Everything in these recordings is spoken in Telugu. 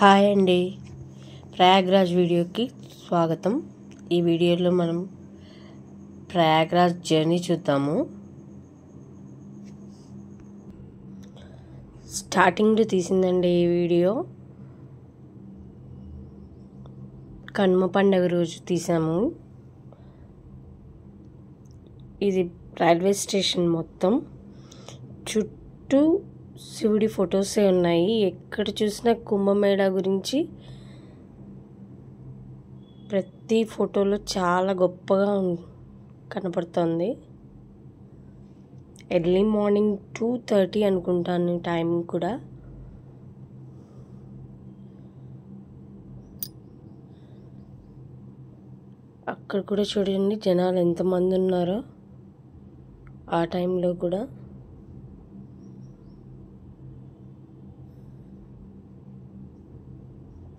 హాయ్ అండి, ప్రయాగ్రాజ్ వీడియోకి స్వాగతం. ఈ వీడియోలో మనం ప్రయాగ్రాజ్ జర్నీ చూద్దాము. స్టార్టింగ్లో తీసిందండి ఈ వీడియో. కనుమ పండుగ రోజు తీసాము. ఇది రైల్వే స్టేషన్ మొత్తం చుట్టూ శివుడి ఫొటోసే ఉన్నాయి. ఎక్కడ చూసినా కుంభమేళా గురించి ప్రతి ఫోటోలో చాలా గొప్పగా కనపడుతుంది. ఎర్లీ మార్నింగ్ 2:30 అనుకుంటాను టైమింగ్ కూడా. అక్కడ కూడా చూడండి జనాలు ఎంతమంది ఉన్నారో ఆ టైంలో కూడా.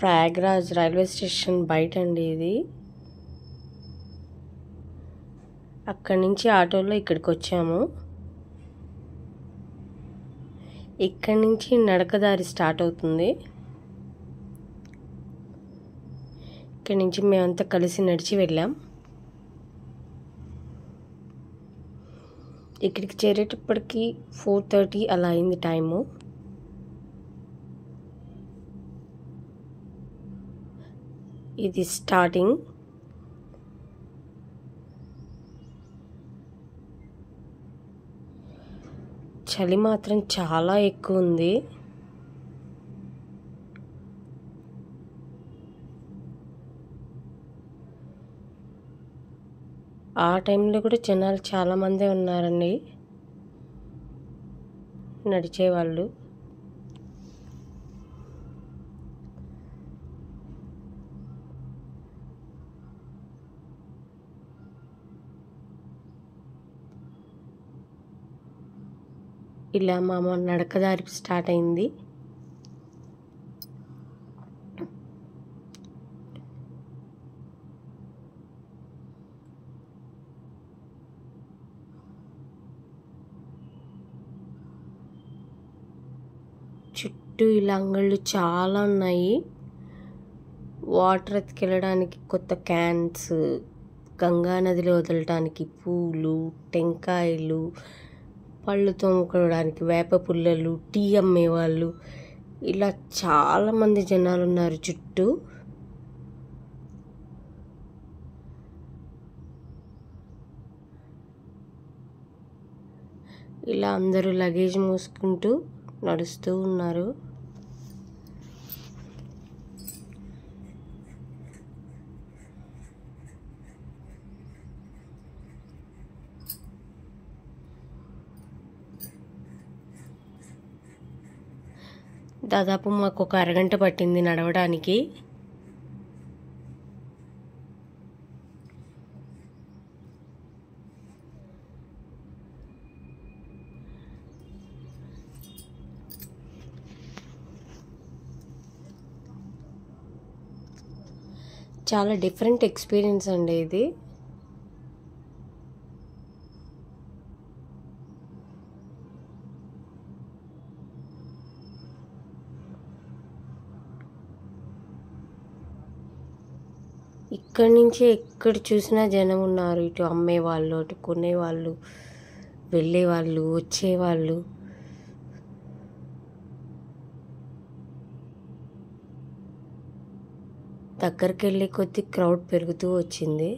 ప్రయాగ్రాజ్ రైల్వే స్టేషన్ బయట అండి ఇది. అక్కడి నుంచి ఆటోలో ఇక్కడికి వచ్చాము. ఇక్కడి నుంచి నడకదారి స్టార్ట్ అవుతుంది. ఇక్కడి నుంచి మేమంతా కలిసి నడిచి వెళ్ళాం. ఇక్కడికి చేరేటప్పటికి 4:30 అలా అయింది టైము. ఇది స్టార్టింగ్. చలి మాత్రం చాలా ఎక్కువ ఉంది. ఆ టైంలో కూడా జనాలు చాలామందే ఉన్నారండి, నడిచేవాళ్ళు. ఇలా మా నడకదారి స్టార్ట్ అయింది. చుట్టూ ఇలా అంగళ్ళు చాలా ఉన్నాయి. వాటర్ ఎత్తుకెళ్ళడానికి కొత్త క్యాన్స్, గంగా నదిలో వదలడానికి పూలు, టెంకాయలు, పళ్ళు తోముకోవడానికి వేప పుల్లలు, టీ అమ్మేవాళ్ళు, ఇలా చాలామంది జనాలు ఉన్నారు చుట్టూ. ఇలా అందరూ లగేజ్ మోసుకుంటూ నడుస్తూ ఉన్నారు. దాదాపు మాకు ఒక అరగంట పట్టింది నడవడానికి. చాలా డిఫరెంట్ ఎక్స్పీరియన్స్ అండి ఇది. ఇక్కడి నుంచి ఎక్కడ చూసినా జనం ఉన్నారు. ఇటు అమ్మేవాళ్ళు, అటు కొనేవాళ్ళు, వెళ్ళేవాళ్ళు, వచ్చేవాళ్ళు. దగ్గరికి వెళ్ళే కొద్దీ క్రౌడ్ పెరుగుతూ వచ్చింది.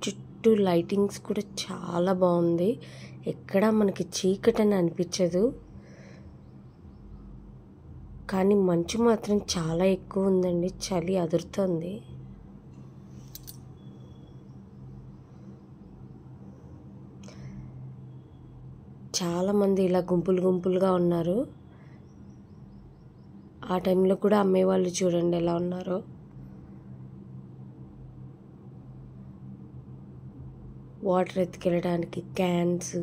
చుట్టూ లైటింగ్స్ కూడా చాలా బాగుంది. ఎక్కడా మనకి చీకటని అనిపించదు. కానీ మంచు మాత్రం చాలా ఎక్కువ ఉందండి. చలి అదురుతుంది. చాలామంది ఇలా గుంపులు గుంపులుగా ఉన్నారు. ఆ టైంలో కూడా అమ్మేవాళ్ళు చూడండి ఎలా ఉన్నారో. వాటర్ ఎత్తుకెళ్ళడానికి క్యాన్స్,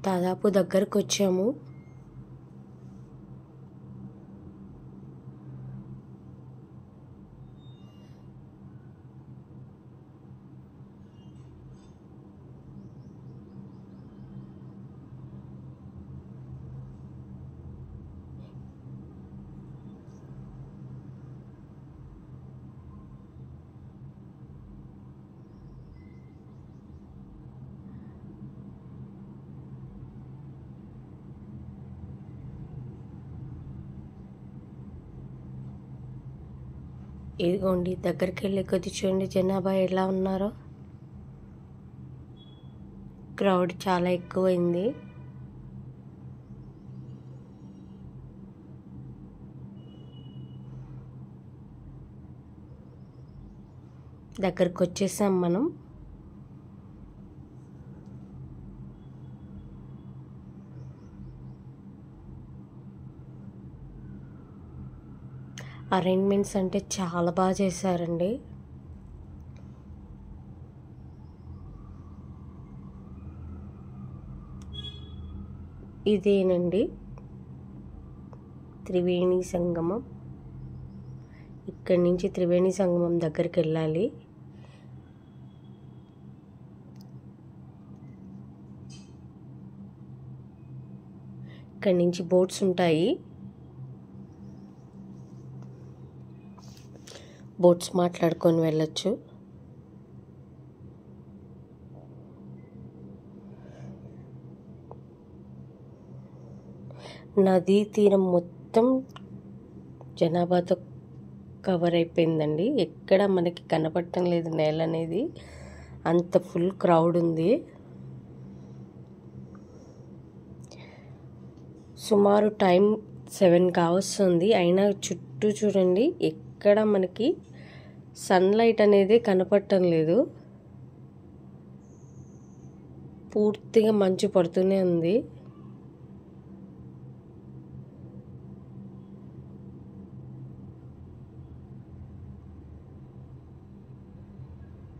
దాదాపు దగ్గరకు వచ్చాము. ఇదిగోండి, దగ్గరికి వెళ్ళి కొద్ది చూడండి జనాభా ఎలా ఉన్నారో. క్రౌడ్ చాలా ఎక్కువైంది. దగ్గరకు వచ్చేసాం మనం. అరేంజ్మెంట్స్ అంటే చాలా బాగా చేశారండి. ఇదేనండి త్రివేణి సంగమం. ఇక్కడి నుంచి త్రివేణి సంగమం దగ్గరికి వెళ్ళాలి. ఇక్కడి నుంచి బోట్స్ ఉంటాయి. బోట్స్ మాట్లాడుకొని వెళ్ళొచ్చు. నదీ తీరం మొత్తం జనాభాతో కవర్ అయిపోయిందండి. ఎక్కడ మనకి కనపడటం లేదు నేల అనేది, అంత ఫుల్ క్రౌడ్ ఉంది. సుమారు టైం 7 కావస్తుంది. అయినా చుట్టూ చూడండి, ఎక్కడ మనకి సన్లైట్ అనేది కనపడటం లేదు. పూర్తిగా మంచు పడుతూనే ఉంది.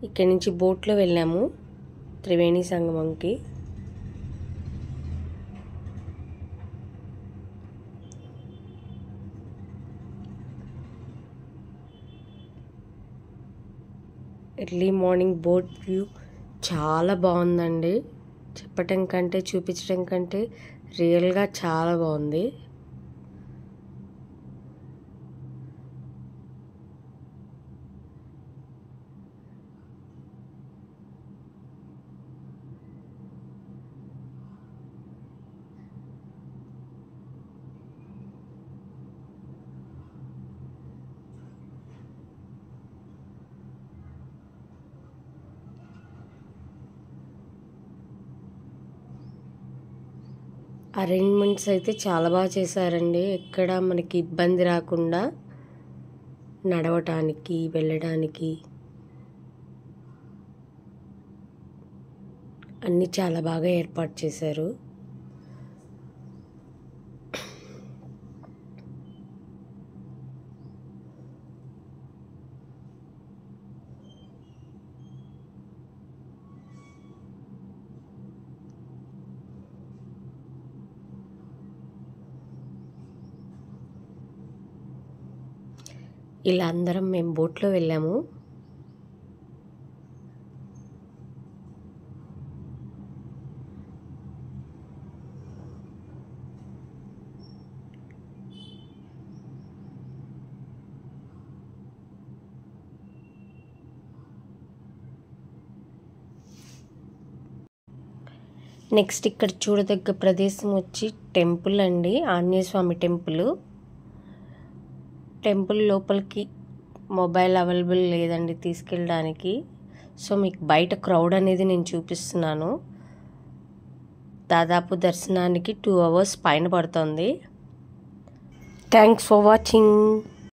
ఇక్కడి నుంచి బోట్లో వెళ్ళాము త్రివేణి సంగమంకి. ఎర్లీ మార్నింగ్ బోట్ వ్యూ చాలా బాగుందండి. చెప్పటం కంటే చూపించడం కంటే రియల్గా చాలా బాగుంది. అరేంజ్మెంట్స్ అయితే చాలా బాగా చేశారండి. ఎక్కడ మనకి ఇబ్బంది రాకుండా నడవటానికి వెళ్ళడానికి అన్నీ చాలా బాగా ఏర్పాటు చేశారు. ఇలా అందరం మేము బోట్లో వెళ్ళాము. నెక్స్ట్ ఇక్కడ చూడదగ్గ ప్రదేశం వచ్చి టెంపుల్ అండి, ఆంజనేయ స్వామి టెంపుల్. టెంపుల్ లోపలికి మొబైల్ అవైలబుల్ లేదండి తీసుకెళ్ళడానికి. సో మీకు బయట క్రౌడ్ అనేది నేను చూపిస్తున్నాను. దాదాపు దర్శనానికి 2 hours పైన పడుతుంది. Thanks for watching.